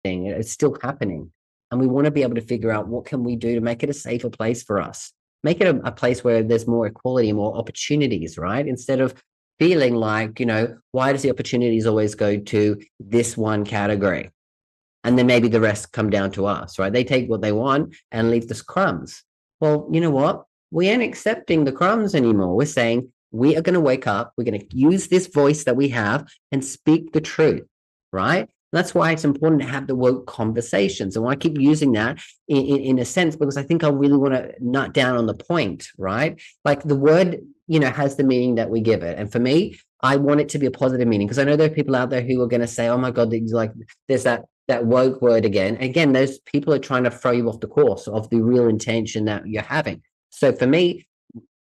thing. It's still happening. And we want to be able to figure out what can we do to make it a safer place for us, make it a place where there's more equality, more opportunities, right? Instead of feeling like, why does the opportunities always go to this one category? And then maybe the rest come down to us, right? They take what they want and leave us crumbs. Well, you know what? We ain't accepting the crumbs anymore. We're saying we are going to wake up. We're going to use this voice that we have and speak the truth, right? That's why it's important to have the woke conversations. And why I keep using that in a sense, because I think I really want to nut down on the point, right? Like the word, has the meaning that we give it. And for me, I want it to be a positive meaning, because I know there are people out there who are going to say, oh my God, there's that woke word again. Again, those people are trying to throw you off the course of the real intention that you're having. So for me,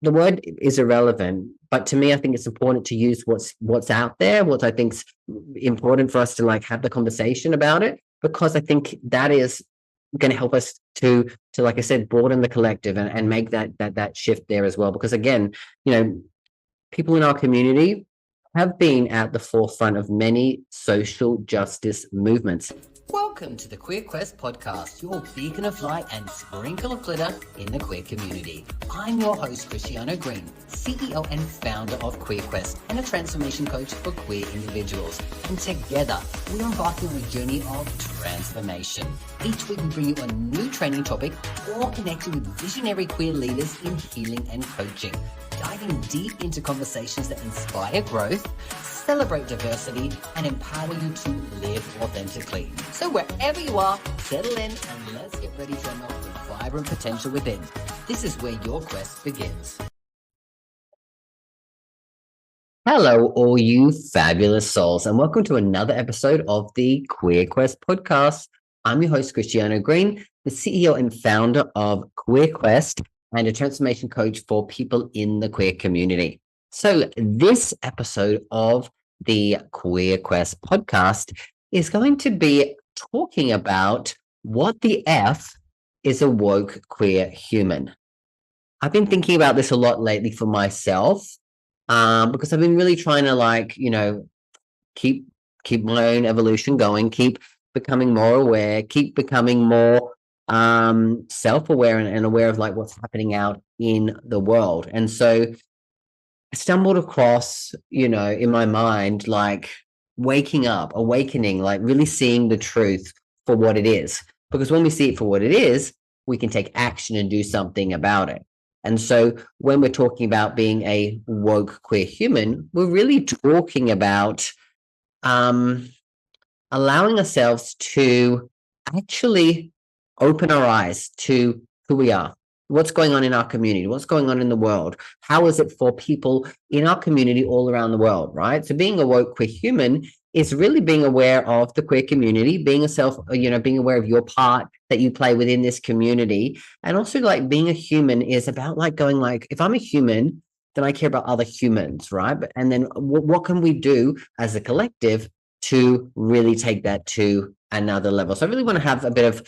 the word is irrelevant, but to me, I think it's important to use what's out there, what I think's important for us to have the conversation about it, because I think that is going to help us to like I said, broaden the collective and make that shift there as well. Because again, people in our community have been at the forefront of many social justice movements. Welcome to the Queer Quest podcast, your beacon of light and sprinkle of glitter in the queer community. I'm your host, Cristiano Green, CEO and founder of Queer Quest and a transformation coach for queer individuals. And together, we're embarking on a journey of transformation. Each week, we bring you a new training topic or connecting with visionary queer leaders in healing and coaching, diving deep into conversations that inspire growth, celebrate diversity, and empower you to live authentically. So wherever you are, settle in and let's get ready to unlock the vibrant potential within. This is where your quest begins. Hello, all you fabulous souls, and welcome to another episode of the Queer Quest podcast. I'm your host, Cristiano Green, the CEO and founder of Queer Quest and a transformation coach for people in the queer community. So this episode of the Queer Quest podcast is going to be talking about what the F is a woke queer human. I've been thinking about this a lot lately for myself, because I've been really trying to keep my own evolution going, keep becoming more aware, keep becoming more self-aware and aware of what's happening out in the world. And so I stumbled across, in my mind, waking up, awakening, really seeing the truth for what it is. Because when we see it for what it is, we can take action and do something about it. And so when we're talking about being a woke queer human, we're really talking about allowing ourselves to actually open our eyes to who we are, what's going on in our community, what's going on in the world, how is it for people in our community all around the world, right? So being a woke queer human is really being aware of the queer community, being being aware of your part that you play within this community. And also being a human is about going if I'm a human, then I care about other humans, right? And then what can we do as a collective to really take that to another level? So I really want to have a bit of,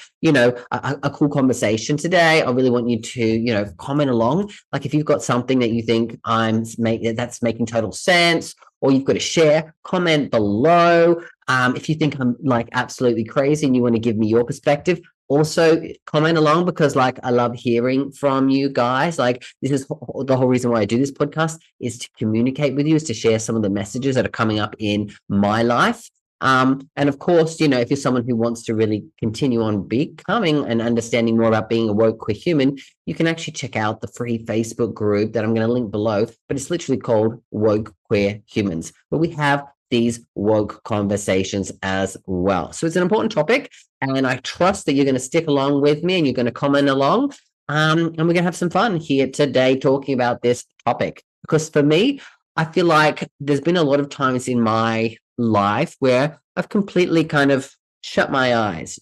a cool conversation today. I really want you to, comment along. If you've got something that you think that's making total sense, or you've got to share, comment below. If you think I'm absolutely crazy and you want to give me your perspective, also comment along, because I love hearing from you guys. This is the whole reason why I do this podcast, is to communicate with you, is to share some of the messages that are coming up in my life. And of course, if you're someone who wants to really continue on becoming and understanding more about being a woke queer human, you can actually check out the free Facebook group that I'm going to link below, but it's literally called Woke Queer Humans, where we have these woke conversations as well. So it's an important topic, and I trust that you're going to stick along with me and you're going to comment along. And we're going to have some fun here today talking about this topic, because for me, I feel like there's been a lot of times in my life where I've completely kind of shut my eyes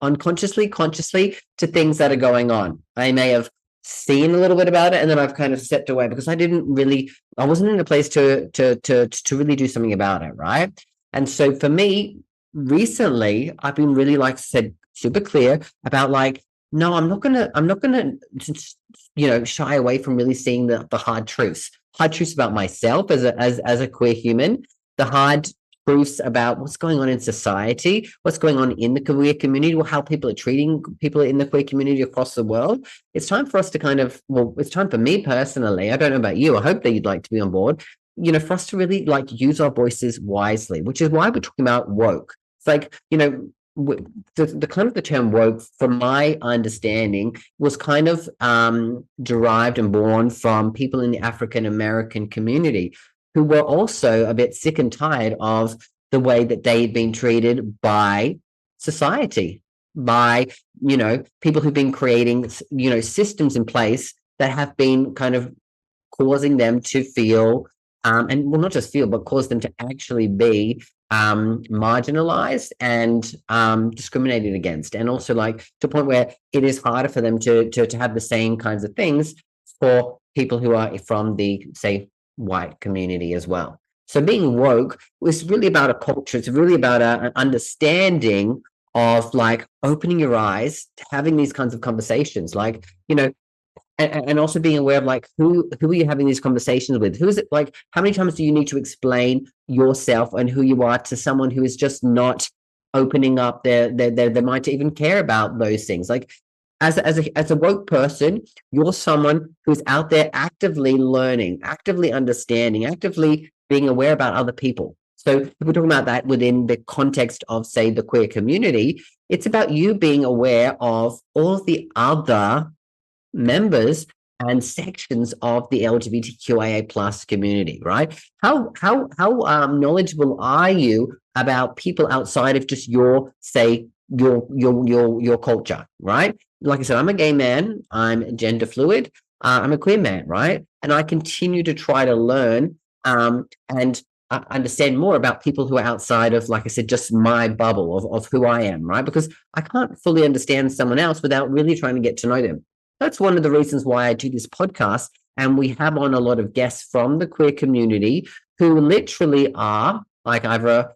unconsciously, consciously, to things that are going on. I may have seen a little bit about it, and then I've kind of stepped away because I wasn't in a place to really do something about it, right? And so for me, recently, I've been really, super clear about no, I'm not gonna shy away from really seeing the hard truths about myself as a queer human, the hard proofs about what's going on in society, what's going on in the queer community, or how people are treating people in the queer community across the world. It's time for us to it's time for me personally. I don't know about you. I hope that you'd like to be on board. For us to really like use our voices wisely, which is why we're talking about woke. It's like, the kind of the term woke, from my understanding, was kind of derived and born from people in the African American community who were also a bit sick and tired of the way that they'd been treated by society, by people who've been creating systems in place that have been kind of causing them to feel and well, not just feel, but cause them to actually be marginalized and discriminated against, and also like to a point where it is harder for them to have the same kinds of things for people who are from the, say, white community as well. So being woke was really about a culture. It's really about an understanding of like opening your eyes to having these kinds of conversations, like and also being aware of like who are you having these conversations with? Who is it? Like, how many times do you need to explain yourself and who you are to someone who is just not opening up their mind to even care about those things? Like, as a woke person, you're someone who's out there actively learning, actively understanding, actively being aware about other people. So if we're talking about that within the context of, say, the queer community, it's about you being aware of all of the other members and sections of the LGBTQIA plus community, right? How knowledgeable are you about people outside of just your, say, your culture, right? Like I said, I'm a gay man, I'm gender fluid, I'm a queer man, right? And I continue to try to learn and understand more about people who are outside of, like I said, just my bubble of who I am, right? Because I can't fully understand someone else without really trying to get to know them. That's one of the reasons why I do this podcast. And we have on a lot of guests from the queer community who literally are like either,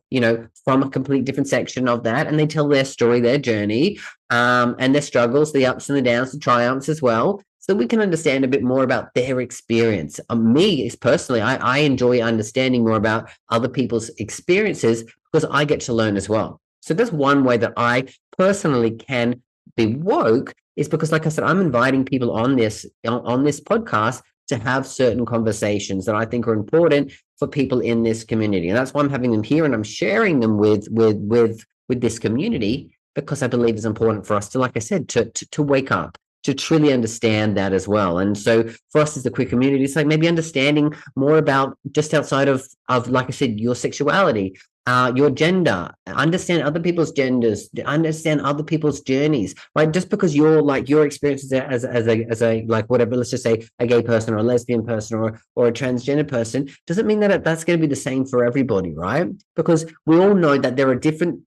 from a complete different section of that. And they tell their story, their journey, and their struggles, the ups and the downs, the triumphs as well. So we can understand a bit more about their experience. Me, personally, I enjoy understanding more about other people's experiences because I get to learn as well. So that's one way that I personally can be woke, is because, like I said, I'm inviting people on this podcast to have certain conversations that I think are important for people in this community, and that's why I'm having them here and I'm sharing them with this community, because I believe it's important for us to, like I said, to wake up, to truly understand that as well. And so for us as the queer community, it's like maybe understanding more about just outside of like I said, your sexuality, your gender, understand other people's genders, understand other people's journeys, right? Just because you're like your experiences as a like whatever, let's just say a gay person or a lesbian person or a transgender person, doesn't mean that that's going to be the same for everybody, right? Because we all know that there are different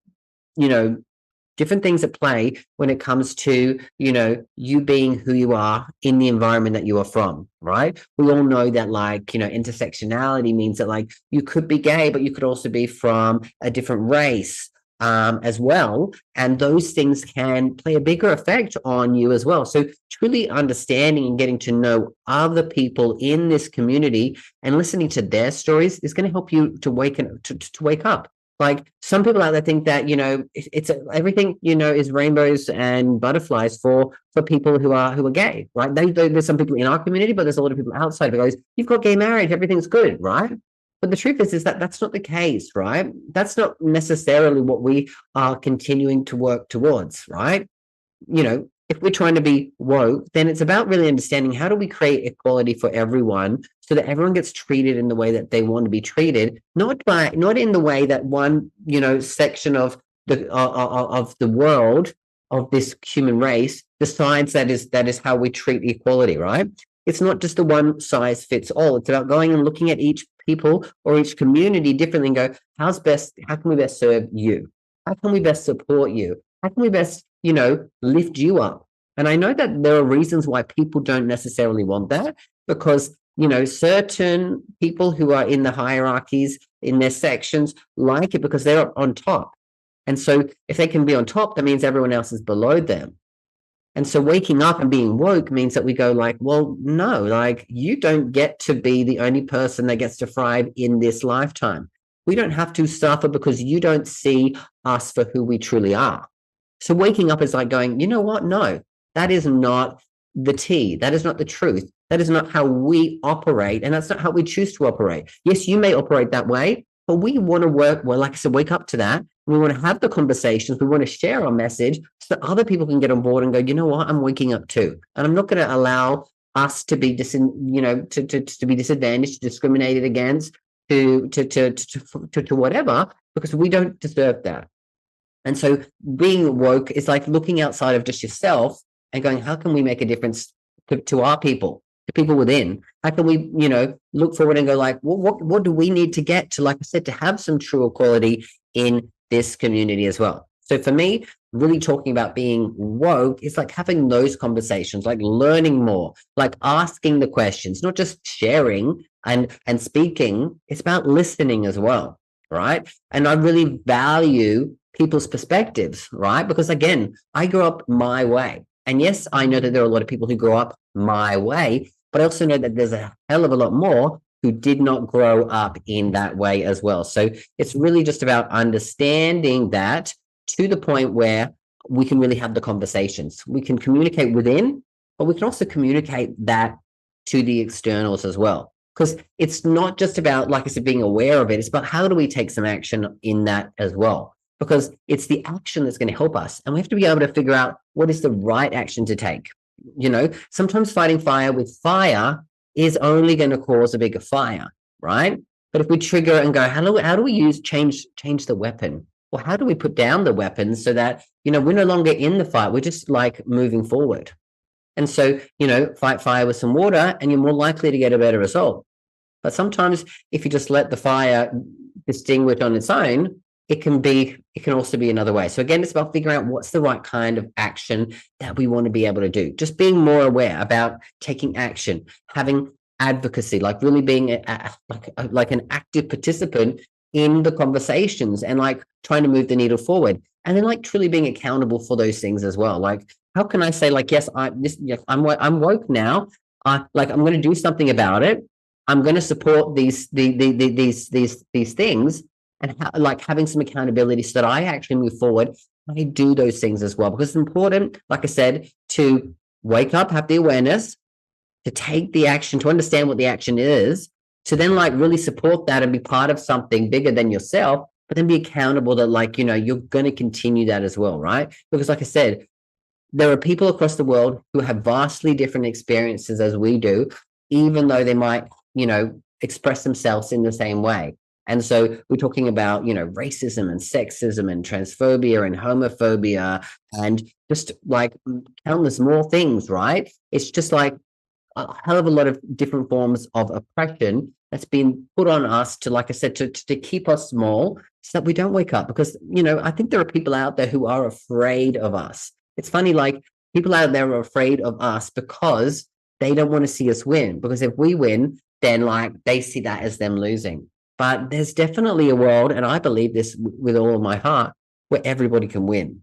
things at play when it comes to, you being who you are in the environment that you are from, right? We all know that, like, intersectionality means that, like, you could be gay, but you could also be from a different race as well. And those things can play a bigger effect on you as well. So truly understanding and getting to know other people in this community and listening to their stories is going to help you to wake up. Like, some people out there think that, it's everything, is rainbows and butterflies for people who are gay, right? There's some people in our community, but there's a lot of people outside who goes, you've got gay marriage, everything's good, right? But the truth is that that's not the case, right? That's not necessarily what we are continuing to work towards, right? If we're trying to be woke, then it's about really understanding how do we create equality for everyone so that everyone gets treated in the way that they want to be treated, not in the way that one, section of the world, of this human race, decides that is how we treat equality, right? It's not just the one size fits all. It's about going and looking at each people or each community differently and go, how can we best serve you? How can we best support you? How can we best, lift you up? And I know that there are reasons why people don't necessarily want that, because, certain people who are in the hierarchies in their sections like it because they're on top. And so if they can be on top, that means everyone else is below them. And so waking up and being woke means that we go like, well, no, like, you don't get to be the only person that gets to thrive in this lifetime. We don't have to suffer because you don't see us for who we truly are. So waking up is like going, you know what? No, that is not the tea. That is not the truth. That is not how we operate. And that's not how we choose to operate. Yes, you may operate that way, but we want to work, well, like I said, wake up to that. We want to have the conversations. We want to share our message so that other people can get on board and go, you know what? I'm waking up too. And I'm not going to allow us to be to be disadvantaged, discriminated against, to whatever, because we don't deserve that. And so being woke is like looking outside of just yourself and going, how can we make a difference to our people, to people within? How can we, look forward and go like, well, what do we need to get to, like I said, to have some true equality in this community as well? So for me, really talking about being woke is like having those conversations, like learning more, like asking the questions, not just sharing and speaking. It's about listening as well, right? And I really value people's perspectives, right? Because again, I grew up my way. And yes, I know that there are a lot of people who grow up my way, but I also know that there's a hell of a lot more who did not grow up in that way as well. So it's really just about understanding that to the point where we can really have the conversations. We can communicate within, but we can also communicate that to the externals as well. Because it's not just about, like I said, being aware of it. It's about how do we take some action in that as well? Because it's the action that's going to help us. And we have to be able to figure out what is the right action to take. Sometimes fighting fire with fire is only going to cause a bigger fire, right? But if we trigger and go, how do we change the weapon? Well, how do we put down the weapon so that, we're no longer in the fight? We're just like moving forward. And so, fight fire with some water and you're more likely to get a better result. But sometimes if you just let the fire extinguish on its own, it can also be another way. So again, it's about figuring out what's the right kind of action that we want to be able to do. Just being more aware about taking action, having advocacy, like really being like an active participant in the conversations and like trying to move the needle forward. And then like truly being accountable for those things as well. Like, how can I say like, yes, I'm woke now. I'm going to do something about it. I'm going to support these things, and like having some accountability so that I actually move forward. I do those things as well, because it's important, like I said, to wake up, have the awareness, to take the action, to understand what the action is, to then like really support that and be part of something bigger than yourself, but then be accountable that like, you're going to continue that as well, right? Because like I said, there are people across the world who have vastly different experiences as we do, even though they might, express themselves in the same way. And so we're talking about, racism and sexism and transphobia and homophobia and just like countless more things, right? It's just like a hell of a lot of different forms of oppression that's been put on us to, like I said, to keep us small so that we don't wake up. Because, I think there are people out there who are afraid of us. It's funny, like people out there are afraid of us because they don't want to see us win. Because if we win, then like they see that as them losing. But there's definitely a world, and I believe this with all of my heart, where everybody can win.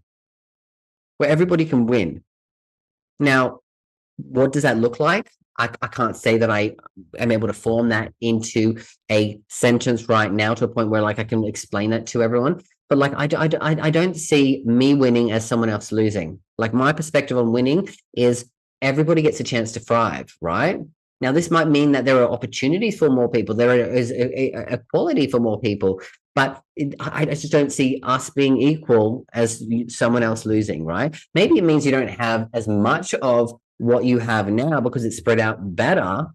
Where everybody can win. Now, what does that look like? I can't say that I am able to form that into a sentence right now to a point where like I can explain that to everyone. But like I don't see me winning as someone else losing. Like my perspective on winning is everybody gets a chance to thrive, right? Now, this might mean that there are opportunities for more people. There is equality for more people, but I just don't see us being equal as someone else losing, right? Maybe it means you don't have as much of what you have now because it's spread out better,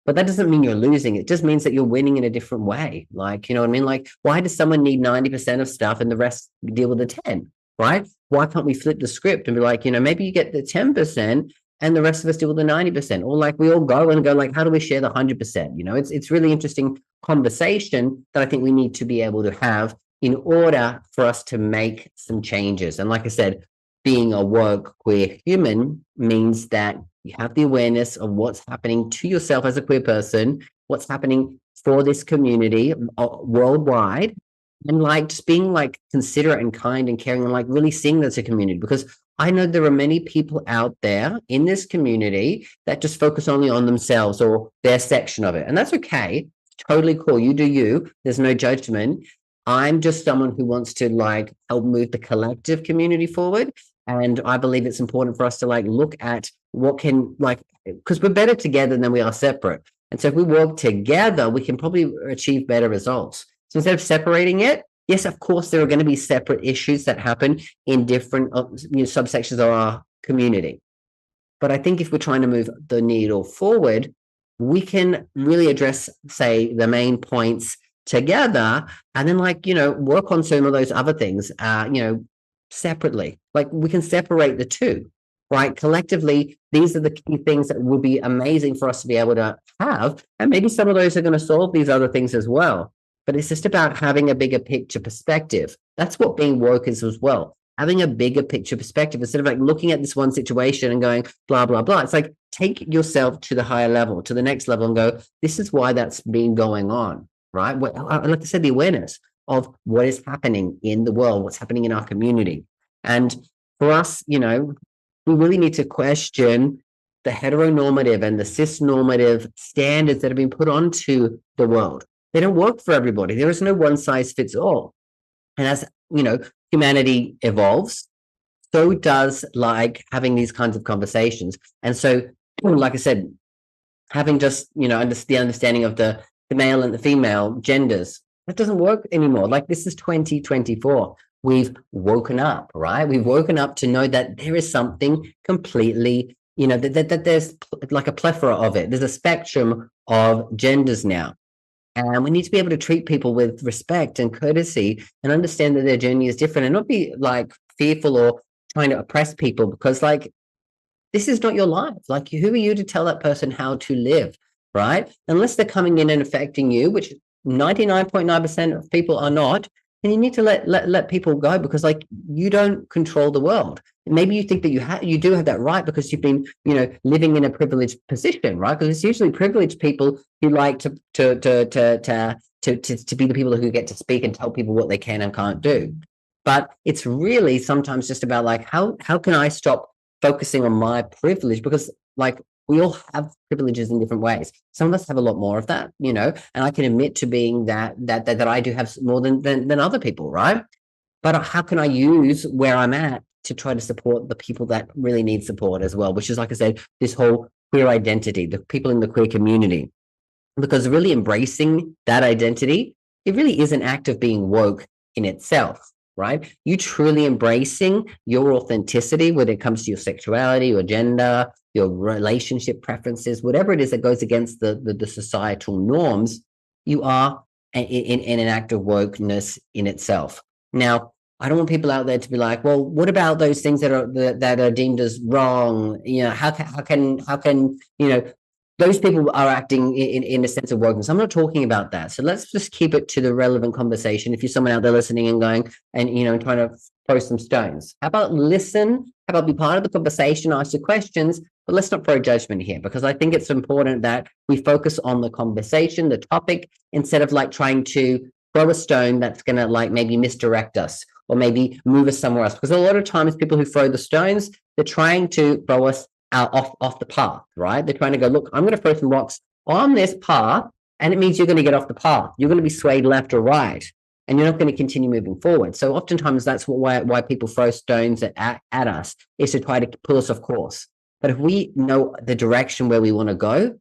but that doesn't mean you're losing. It just means that you're winning in a different way. Like, you know what I mean? Like, why does someone need 90% of stuff and the rest deal with the 10, right? Why can't we flip the script and be like, maybe you get the 10%, and the rest of us deal with the 90%, or like we all go like, how do we share the 100%? It's really interesting conversation that I think we need to be able to have in order for us to make some changes. And like I said, being a woke queer human means that you have the awareness of what's happening to yourself as a queer person, what's happening for this community worldwide, and like just being like considerate and kind and caring and like really seeing that as a community. Because I know there are many people out there in this community that just focus only on themselves or their section of it. And that's okay. totally cool. You do you. There's no judgment. I'm just someone who wants to like help move the collective community forward. And I believe it's important for us to like look at what can like, because we're better together than we are separate. And so if we work together, we can probably achieve better results. So instead of separating it, yes, of course, there are going to be separate issues that happen in different subsections of our community. But I think if we're trying to move the needle forward, we can really address, say, the main points together and then like, work on some of those other things, separately. Like we can separate the two, right? Collectively, these are the key things that would be amazing for us to be able to have. And maybe some of those are going to solve these other things as well. But it's just about having a bigger picture perspective. That's what being woke is as well. Having a bigger picture perspective instead of like looking at this one situation and going blah, blah, blah. It's like take yourself to the higher level, to the next level and go, this is why that's been going on, right? Like I said, the awareness of what is happening in the world, what's happening in our community. And for us, we really need to question the heteronormative and the cisnormative standards that have been put onto the world. They don't work for everybody. There is no one size fits all. And as, humanity evolves, so does like having these kinds of conversations. And so, like I said, having just, the understanding of the male and the female genders, that doesn't work anymore. Like this is 2024. We've woken up, right? We've woken up to know that there is something completely, that there's like a plethora of it. There's a spectrum of genders now. And we need to be able to treat people with respect and courtesy and understand that their journey is different and not be like fearful or trying to oppress people because like this is not your life. Like who are you to tell that person how to live, right? Unless they're coming in and affecting you, which 99.9% of people are not, then you need to let people go because like you don't control the world. Maybe you think that you do have that right because you've been, living in a privileged position, right? Because it's usually privileged people who like to be the people who get to speak and tell people what they can and can't do. But it's really sometimes just about like how can I stop focusing on my privilege because like we all have privileges in different ways. Some of us have a lot more of that, and I can admit to being that I do have more than other people, right? But how can I use where I'm at to try to support the people that really need support as well, which is, like I said, this whole queer identity, the people in the queer community, because really embracing that identity, it really is an act of being woke in itself. Right? You truly embracing your authenticity when it comes to your sexuality, your gender, your relationship preferences, whatever it is that goes against the societal norms, you are in an act of wokeness in itself. Now, I don't want people out there to be like, well, what about those things that are deemed as wrong? How can those people are acting in a sense of wokeness. I'm not talking about that. So let's just keep it to the relevant conversation. If you're someone out there listening and going and, trying to throw some stones, how about listen? How about be part of the conversation, ask your questions, but let's not throw judgment here because I think it's important that we focus on the conversation, the topic, instead of like trying to throw a stone that's going to like maybe misdirect us or maybe move us somewhere else. Because a lot of times people who throw the stones, they're trying to throw us off the path, right? They're trying to go, look, I'm going to throw some rocks on this path, and it means you're going to get off the path. You're going to be swayed left or right, and you're not going to continue moving forward. So oftentimes that's why people throw stones at us, is to try to pull us off course. But if we know the direction where we want to go,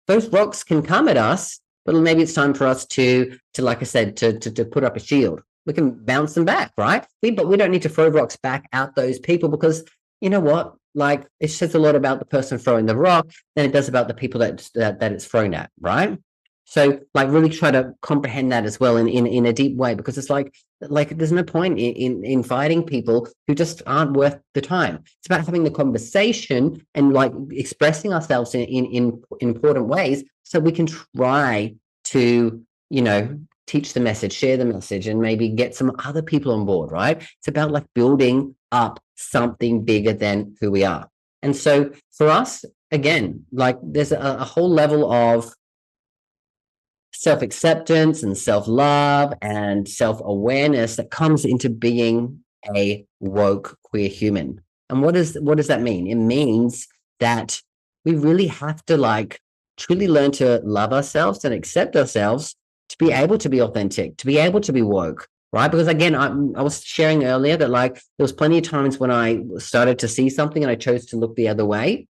those rocks can come at us, but maybe it's time for us to like I said, to put up a shield. We can bounce them back, right? But we don't need to throw rocks back at those people because you know what? Like it says a lot about the person throwing the rock than it does about the people that it's thrown at, right? So like really try to comprehend that as well in a deep way because it's like there's no point in fighting people who just aren't worth the time. It's about having the conversation and like expressing ourselves in important ways so we can try to teach the message, share the message, and maybe get some other people on board, right? It's about like building up something bigger than who we are. And so for us, again, like there's a whole level of self-acceptance and self-love and self-awareness that comes into being a woke queer human. And what does that mean? It means that we really have to like truly learn to love ourselves and accept ourselves, to be able to be authentic, to be able to be woke, right? Because again, I was sharing earlier that like there was plenty of times when I started to see something and I chose to look the other way.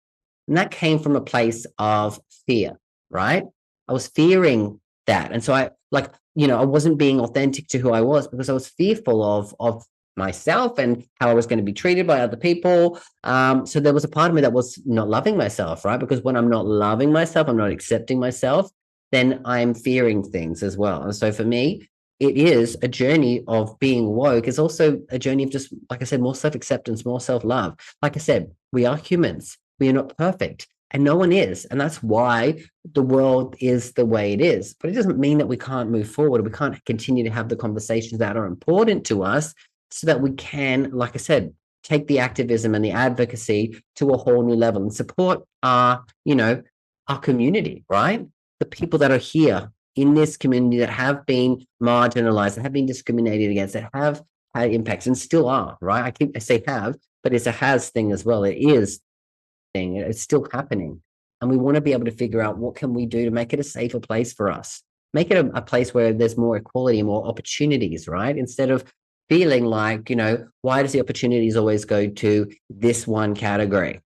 And that came from a place of fear, right? I was fearing that. And so I like, I wasn't being authentic to who I was because I was fearful of myself and how I was going to be treated by other people. So there was a part of me that was not loving myself, right? Because when I'm not loving myself, I'm not accepting myself, then I'm fearing things as well. And so for me, it is a journey of being woke. It's also a journey of just, like I said, more self-acceptance, more self-love. Like I said, we are humans. We are not perfect. And no one is. And that's why the world is the way it is. But it doesn't mean that we can't move forward. We can't continue to have the conversations that are important to us so that we can, like I said, take the activism and the advocacy to a whole new level and support our community, right? The people that are here in this community that have been marginalized, that have been discriminated against, that have had impacts and still are, right? I say have, but it's a has thing as well. It is thing. It's still happening. And we want to be able to figure out what can we do to make it a safer place for us, make it a place where there's more equality and more opportunities, right? Instead of feeling like, why does the opportunities always go to this one category?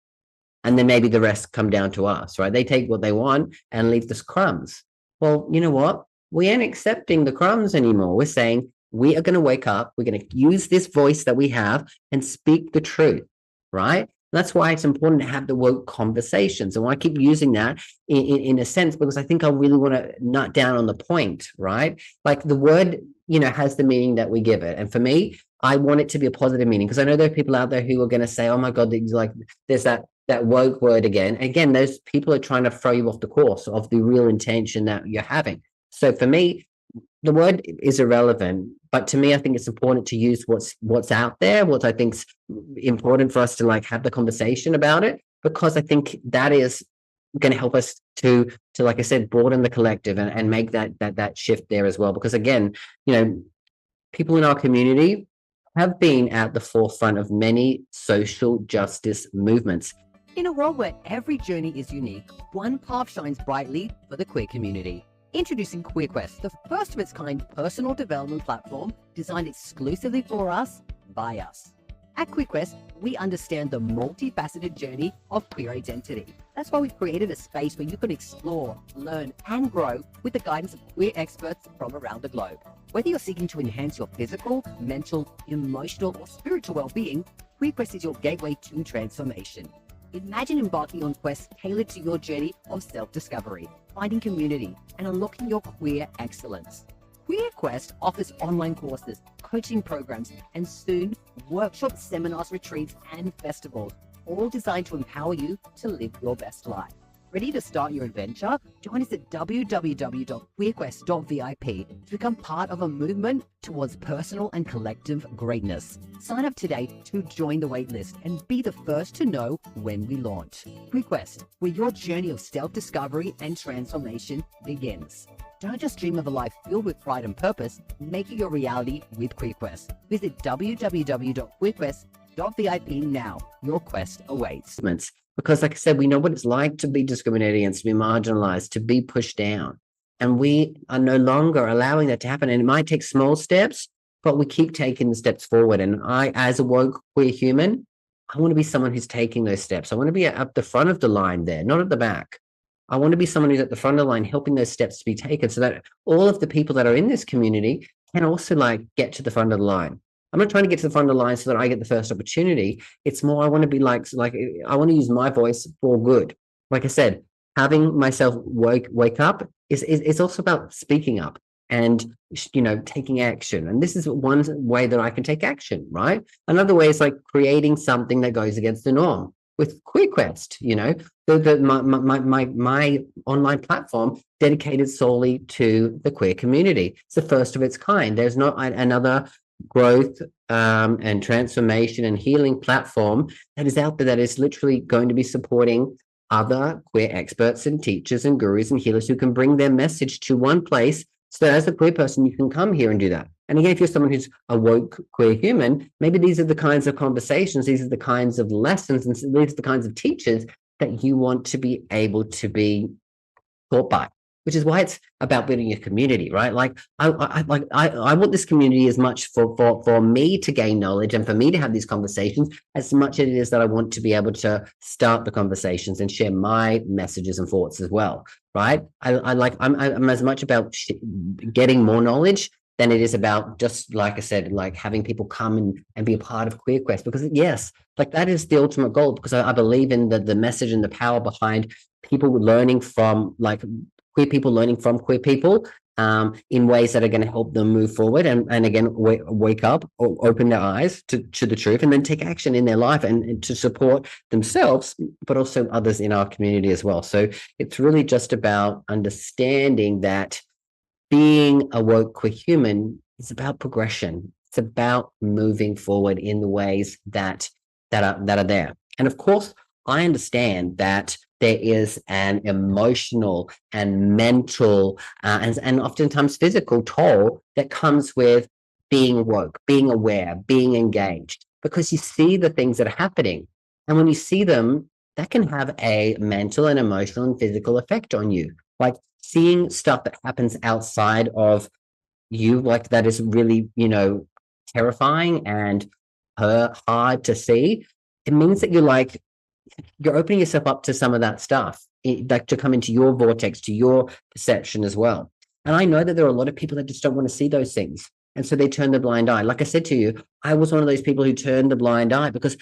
And then maybe the rest come down to us, right? They take what they want and leave us crumbs. Well, you know what? We ain't accepting the crumbs anymore. We're saying we are going to wake up. We're going to use this voice that we have and speak the truth, right? That's why it's important to have the woke conversations. And I keep using that in a sense, because I think I really want to nut down on the point, right? Like the word, has the meaning that we give it. And for me, I want it to be a positive meaning because I know there are people out there who are going to say, oh my God, like there's that woke word again. Again, those people are trying to throw you off the course of the real intention that you're having. So for me, the word is irrelevant, but to me, I think it's important to use what's out there, what I think's important for us to like have the conversation about it, because I think that is going to help us to like I said, broaden the collective and make that shift there as well. Because again, people in our community have been at the forefront of many social justice movements. In a world where every journey is unique, one path shines brightly for the queer community. Introducing QueerQuest, the first of its kind personal development platform designed exclusively for us, by us. At QueerQuest, we understand the multifaceted journey of queer identity. That's why we've created a space where you can explore, learn, and grow with the guidance of queer experts from around the globe. Whether you're seeking to enhance your physical, mental, emotional, or spiritual well-being, QueerQuest is your gateway to transformation. Imagine embarking on quests tailored to your journey of self-discovery, finding community, and unlocking your queer excellence. QueerQuest offers online courses, coaching programs, and soon workshops, seminars, retreats, and festivals, all designed to empower you to live your best life. Ready to start your adventure? Join us at www.queerquest.vip to become part of a movement towards personal and collective greatness. Sign up today to join the waitlist and be the first to know when we launch. QueerQuest, where your journey of self-discovery and transformation begins. Don't just dream of a life filled with pride and purpose, make it your reality with QueerQuest. Visit www.queerquest.vip now. Your quest awaits. Because like I said, we know what it's like to be discriminated against, to be marginalized, to be pushed down. And we are no longer allowing that to happen. And it might take small steps, but we keep taking the steps forward. And I, as a woke queer human, I want to be someone who's taking those steps. I want to be at the front of the line there, not at the back. I want to be someone who's at the front of the line, helping those steps to be taken so that all of the people that are in this community can also like get to the front of the line. I'm not trying to get to the front of the line so that I get the first opportunity. It's more, I want to be like I want to use my voice for good. Like I said, having myself wake up is also about speaking up and, taking action. And this is one way that I can take action, right? Another way is like creating something that goes against the norm. With QueerQuest, my online platform dedicated solely to the queer community. It's the first of its kind. There's not another growth and transformation and healing platform that is out there that is literally going to be supporting other queer experts and teachers and gurus and healers who can bring their message to one place so that as a queer person, you can come here and do that. And again, if you're someone who's a woke queer human, maybe these are the kinds of conversations, these are the kinds of lessons, and these are the kinds of teachers that you want to be able to be taught by, which is why it's about building a community, right? Like I want this community as much for me to gain knowledge and for me to have these conversations as much as it is that I want to be able to start the conversations and share my messages and thoughts as well, right? I'm as much about getting more knowledge than it is about, just like I said, like having people come and be a part of Queer Quest, because yes, like that is the ultimate goal, because I believe in the message and the power behind people learning from, like, queer people learning from queer people, in ways that are going to help them move forward and again wake up or open their eyes to the truth, and then take action in their life and to support themselves, but also others in our community as well. So it's really just about understanding that being a woke queer human is about progression. It's about moving forward in the ways that are there. And of course, I understand that there is an emotional and mental and oftentimes physical toll that comes with being woke, being aware, being engaged, because you see the things that are happening. And when you see them, that can have a mental and emotional and physical effect on you. Like seeing stuff that happens outside of you, like that is really, terrifying and hard to see. It means that you're opening yourself up to some of that stuff, like to come into your vortex, to your perception as well. And I know that there are a lot of people that just don't want to see those things. And so they turn the blind eye. Like I said to you, I was one of those people who turned the blind eye because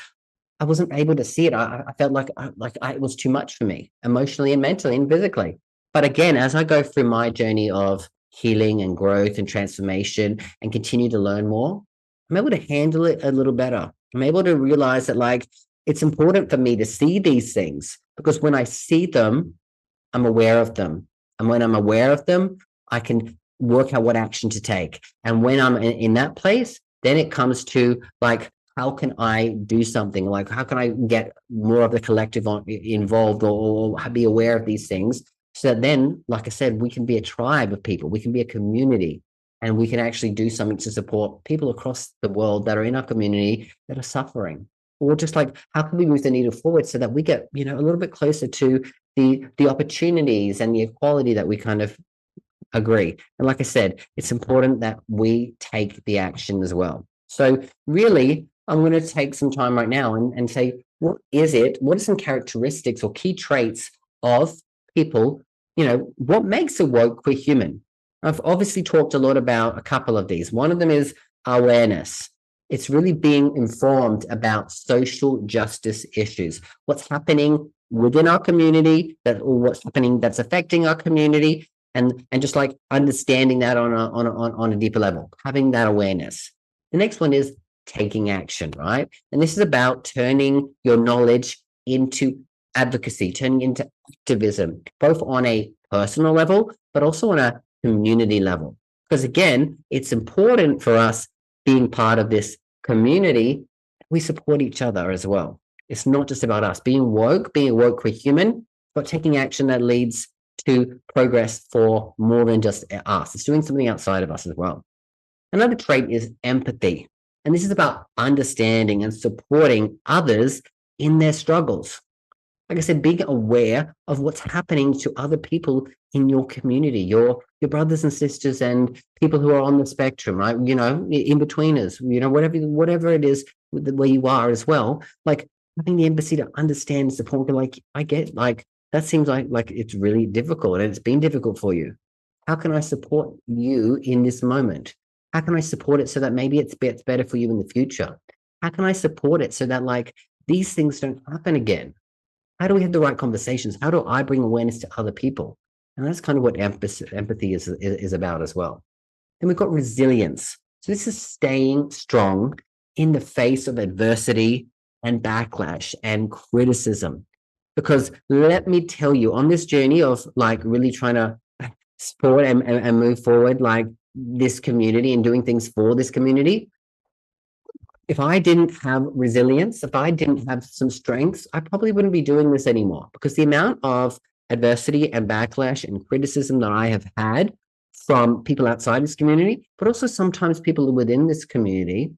I wasn't able to see it. I felt like it was too much for me, emotionally and mentally and physically. But again, as I go through my journey of healing and growth and transformation and continue to learn more, I'm able to handle it a little better. I'm able to realize that, like, it's important for me to see these things, because when I see them, I'm aware of them. And when I'm aware of them, I can work out what action to take. And when I'm in that place, then it comes to, like, how can I do something? Like, how can I get more of the collective involved, or be aware of these things, so that then, like I said, we can be a tribe of people, we can be a community, and we can actually do something to support people across the world that are in our community that are suffering. Or just like, how can we move the needle forward so that we get, a little bit closer to the opportunities and the equality that we kind of agree. And like I said, it's important that we take the action as well. So really, I'm going to take some time right now and say, what are some characteristics or key traits of people, what makes a woke queer human? I've obviously talked a lot about a couple of these. One of them is awareness. It's really being informed about social justice issues, what's happening within our community, or what's happening that's affecting our community, and just like understanding that on a deeper level, having that awareness. The next one is taking action, right? And this is about turning your knowledge into advocacy, turning into activism, both on a personal level, but also on a community level. Because again, it's important for us being part of this community, we support each other as well. It's not just about us being a woke queer human, but taking action that leads to progress for more than just us. It's doing something outside of us as well. Another trait is empathy. And this is about understanding and supporting others in their struggles. Like I said, being aware of what's happening to other people in your community, your brothers and sisters and people who are on the spectrum, right? In betweeners, whatever it is where you are as well. Like having the empathy to understand and support, like, I get, like, that seems like it's really difficult and it's been difficult for you. How can I support you in this moment? How can I support it so that maybe it's better for you in the future? How can I support it so that, like, these things don't happen again? How do we have the right conversations? How do I bring awareness to other people? And that's kind of what empathy is about as well. Then we've got resilience. So this is staying strong in the face of adversity and backlash and criticism. Because let me tell you, on this journey of, like, really trying to support and move forward, like, this community and doing things for this community, if I didn't have resilience, if I didn't have some strengths, I probably wouldn't be doing this anymore, because the amount of adversity and backlash and criticism that I have had from people outside this community, but also sometimes people within this community,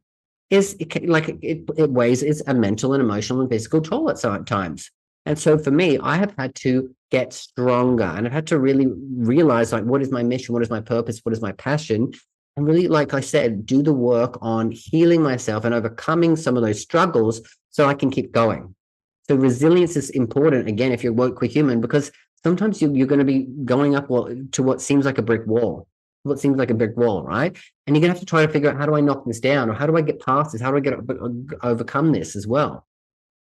it weighs, it's a mental and emotional and physical toll at some times. And so for me, I have had to get stronger, and I've had to really realize, like, what is my mission? What is my purpose? What is my passion? And really, like I said, do the work on healing myself and overcoming some of those struggles so I can keep going. So resilience is important, again, if you're woke queer human, because sometimes you're going to be going up to what seems like a brick wall, right? And you're going to have to try to figure out, how do I knock this down, or how do I get past this? How do I overcome this as well?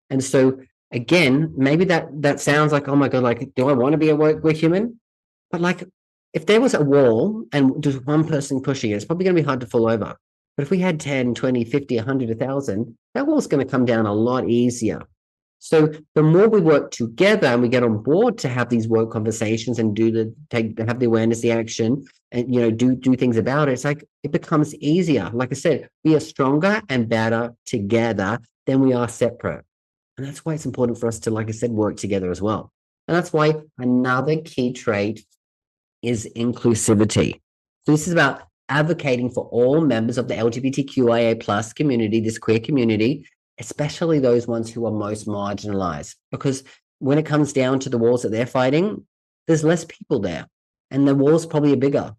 And so again, maybe that sounds like, oh my God, like, do I want to be a woke queer human? But like, if there was a wall and just one person pushing it, it's probably going to be hard to fall over. But if we had 10, 20, 50, 100, 1,000, that wall's going to come down a lot easier. So the more we work together and we get on board to have these woke conversations and have the awareness, the action, and do things about it, it's like it becomes easier. Like I said, we are stronger and better together than we are separate. And that's why it's important for us to, like I said, work together as well. And that's why another key trait is inclusivity. So this is about advocating for all members of the LGBTQIA plus community, this queer community, especially those ones who are most marginalized. Because when it comes down to the walls that they're fighting, there's less people there, and the walls probably are bigger.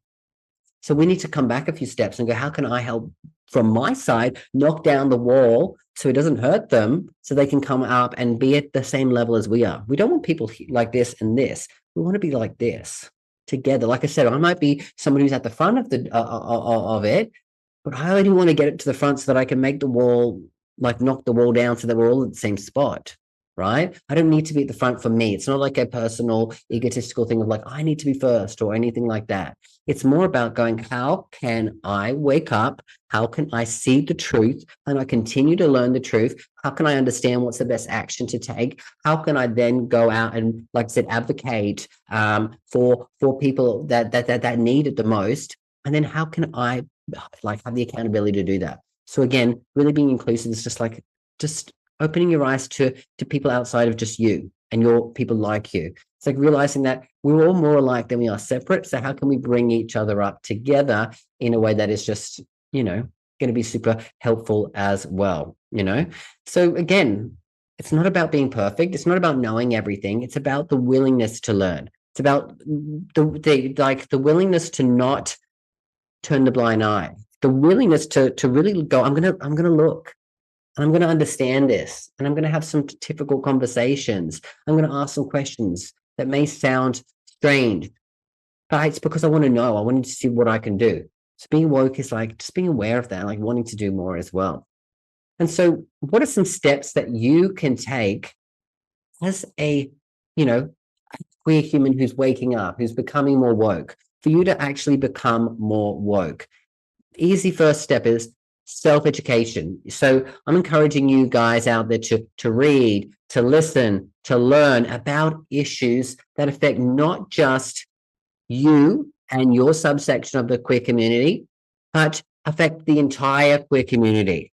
So we need to come back a few steps and go, how can I help from my side knock down the wall so it doesn't hurt them, so they can come up and be at the same level as we are? We don't want people like this and this. We want to be like this together. Like I said, I might be someone who's at the front of it, but I only want to get it to the front so that I can make the wall, like knock the wall down so that we're all at the same spot, right? I don't need to be at the front for me. It's not like a personal egotistical thing of like, I need to be first or anything like that. It's more about going, how can I wake up? How can I see the truth? And I continue to learn the truth. How can I understand what's the best action to take? How can I then go out and, like I said, advocate for people that need it the most? And then how can I like have the accountability to do that? So again, really being inclusive is just opening your eyes to people outside of just you and your people like you. It's like realizing that we're all more alike than we are separate. So how can we bring each other up together in a way that is just, going to be super helpful as well, So again, it's not about being perfect. It's not about knowing everything. It's about the willingness to learn. It's about the willingness to not turn the blind eye, the willingness to really go, I'm going to look. And I'm going to understand this, and I'm going to have some difficult conversations. I'm going to ask some questions that may sound strange, but it's because I want to know. I want to see what I can do. So being woke is like just being aware of that, like wanting to do more as well. And so what are some steps that you can take as a, queer human who's waking up, who's becoming more woke, for you to actually become more woke? Easy first step is self-education. So I'm encouraging you guys out there to read, to listen, to learn about issues that affect not just you and your subsection of the queer community, but affect the entire queer community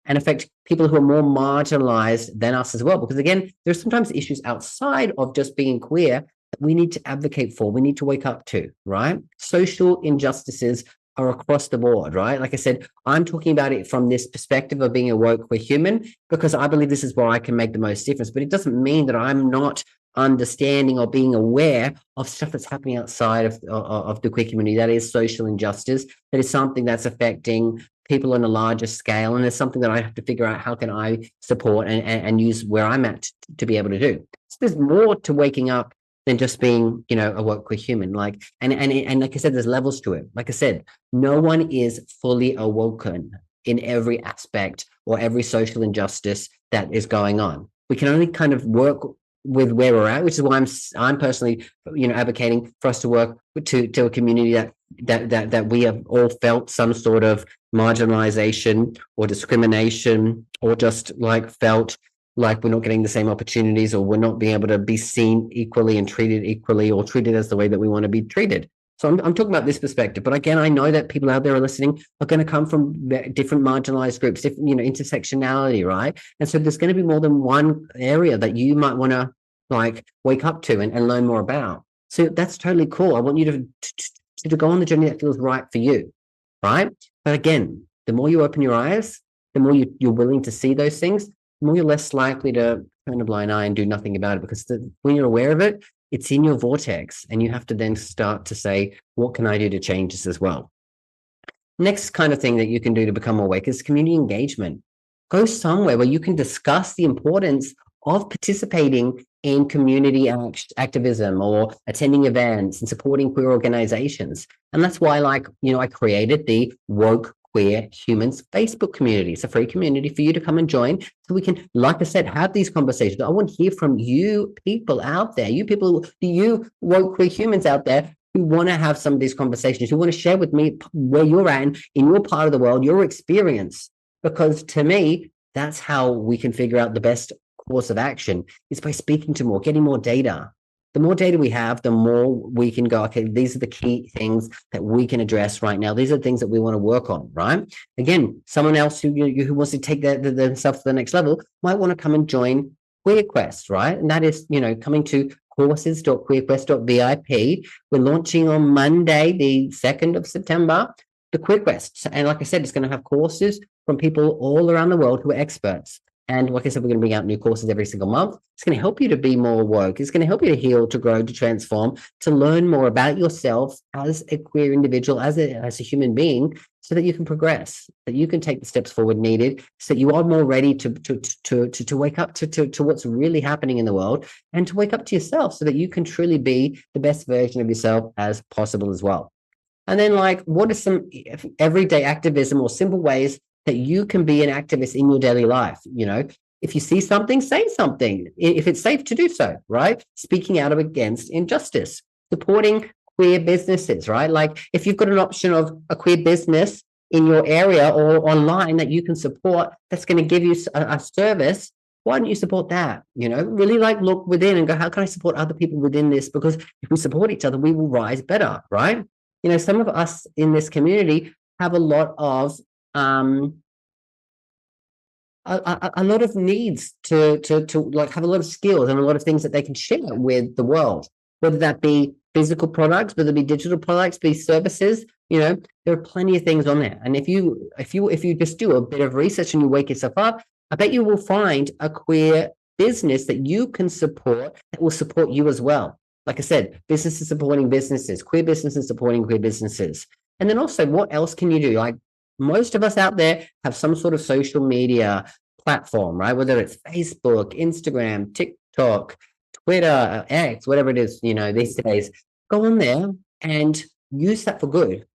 and affect people who are more marginalized than us as well. Because again, there's sometimes issues outside of just being queer that we need to advocate for, we need to wake up to, right? Social injustices are across the board, right? Like I said, I'm talking about it from this perspective of being a woke queer human because I believe this is where I can make the most difference. But it doesn't mean that I'm not understanding or being aware of stuff that's happening outside of the queer community. That is social injustice. That is something that's affecting people on a larger scale. And it's something that I have to figure out, how can I support and use where I'm at to be able to do. So there's more to waking up than just being, a woke queer human. Like, and like I said, there's levels to it. Like I said, no one is fully awoken in every aspect or every social injustice that is going on. We can only kind of work with where we're at, which is why I'm personally, advocating for us to work to a community that we have all felt some sort of marginalization or discrimination, or just like felt like we're not getting the same opportunities, or we're not being able to be seen equally and treated equally, or treated as the way that we want to be treated. So I'm talking about this perspective. But again, I know that people out there are listening are going to come from different marginalized groups, different, intersectionality, right? And so there's going to be more than one area that you might want to like wake up to and learn more about. So that's totally cool. I want you to go on the journey that feels right for you, right? But again, the more you open your eyes, the more you're willing to see those things, the more you're less likely to turn a blind eye and do nothing about it, because when you're aware of it, it's in your vortex, and you have to then start to say, what can I do to change this as well? Next kind of thing that you can do to become more awake is community engagement. Go somewhere where you can discuss the importance of participating in community activism, or attending events and supporting queer organizations. And that's why, like, I created the Woke Queer Humans Facebook community. It's a free community for you to come and join, so we can, like I said, have these conversations. I want to hear from you people out there, you woke queer humans out there, who want to have some of these conversations, who want to share with me where you're at in your part of the world, your experience. Because to me, that's how we can figure out the best course of action, is by speaking to more, getting more data. The more data we have, the more we can go, okay, these are the key things that we can address right now. These are the things that we want to work on, right? Again, someone else who wants to take themselves to the next level might want to come and join QueerQuest, right? And that is, coming to courses.queerquest.vip. We're launching on Monday, the 2nd of September, the QueerQuest. And like I said, it's going to have courses from people all around the world who are experts. And like I said, we're going to bring out new courses every single month. It's going to help you to be more woke. It's going to help you to heal, to grow, to transform, to learn more about yourself as a queer individual, as a human being, so that you can progress, that you can take the steps forward needed, so that you are more ready to wake up to what's really happening in the world, and to wake up to yourself, so that you can truly be the best version of yourself as possible as well. And then, like, what are some everyday activism or simple ways that you can be an activist in your daily life? If you see something, say something, if it's safe to do so, right? Speaking out against injustice, supporting queer businesses, right? Like, if you've got an option of a queer business in your area or online that you can support, that's going to give you a service, why don't you support that? Really, like, look within and go, how can I support other people within this? Because if we support each other, we will rise better, right? Some of us in this community have a lot of a lot of needs to like have a lot of skills and a lot of things that they can share with the world, whether that be physical products, whether it be digital products, be services. There are plenty of things on there. And if you just do a bit of research and you wake yourself up, I bet you will find a queer business that you can support that will support you as well. Like I said, businesses supporting businesses, queer businesses supporting queer businesses. And then also, what else can you do? Like, most of us out there have some sort of social media platform, right? Whether it's Facebook, Instagram, TikTok, Twitter, X, whatever it is, these days. Go on there and use that for good.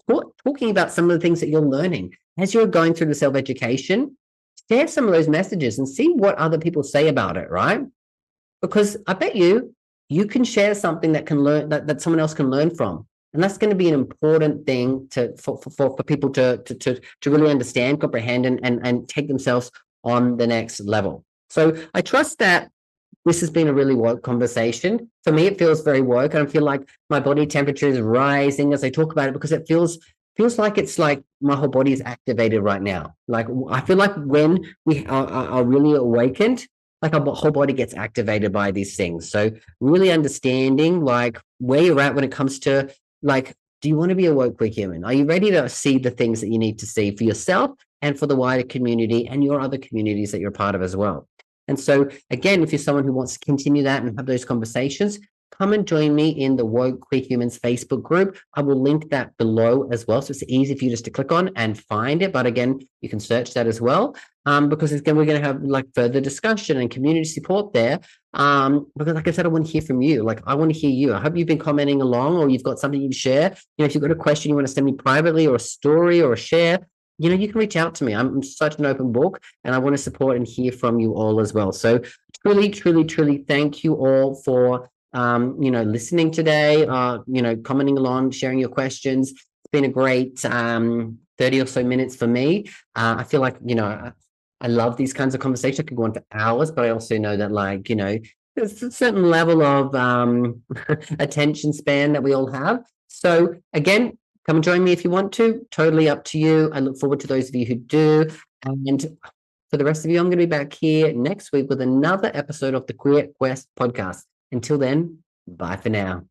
Talking about some of the things that you're learning as you're going through the self-education, share some of those messages and see what other people say about it, right? Because I bet you can share something that can learn, that someone else can learn from. And that's going to be an important thing for people to really understand, comprehend, and take themselves on the next level. So I trust that this has been a really woke conversation. For me, it feels very woke, and I feel like my body temperature is rising as I talk about it, because it feels like it's like my whole body is activated right now. Like, I feel like when we are really awakened, like, our whole body gets activated by these things. So really understanding, like, where you're at when it comes to, like, do you want to be a woke queer human? Are you ready to see the things that you need to see for yourself and for the wider community and your other communities that you're part of as well? And so, again, if you're someone who wants to continue that and have those conversations, come and join me in the Woke Queer Humans Facebook group. I will link that below as well, so it's easy for you just to click on and find it. But again, you can search that as well, because again, we're going to have, like, further discussion and community support there. Because, like I said, I want to hear from you. Like, I want to hear you. I hope you've been commenting along, or you've got something you can share. If you've got a question you want to send me privately, or a story, or a share, you can reach out to me. I'm such an open book, and I want to support and hear from you all as well. So truly, truly, truly thank you all for listening today, commenting along, sharing your questions. It's been a great 30 or so minutes for me. I feel like, I love these kinds of conversations. I could go on for hours, but I also know that, like, there's a certain level of attention span that we all have. So again, come and join me if you want to. Totally up to you. I look forward to those of you who do. And for the rest of you, I'm going to be back here next week with another episode of the Queer Quest podcast. Until then, bye for now.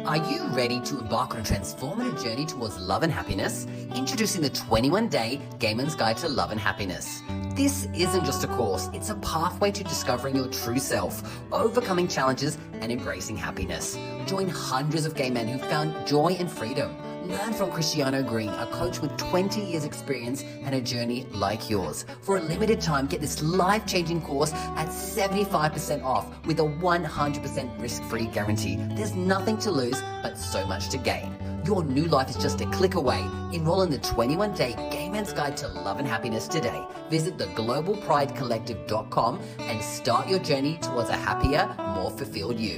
Are you ready to embark on a transformative journey towards love and happiness? Introducing the 21-day Gay Man's Guide to Love and Happiness. This isn't just a course, it's a pathway to discovering your true self, overcoming challenges, and embracing happiness. Join hundreds of gay men who found joy and freedom. Learn from Cristiano Green, a coach with 20 years experience and a journey like yours. For a limited time, get this life-changing course at 75% off with a 100% risk-free guarantee. There's nothing to lose, but so much to gain. Your new life is just a click away. Enroll in the 21-day Gay Man's Guide to Love and Happiness today. Visit theglobalpridecollective.com and start your journey towards a happier, more fulfilled you.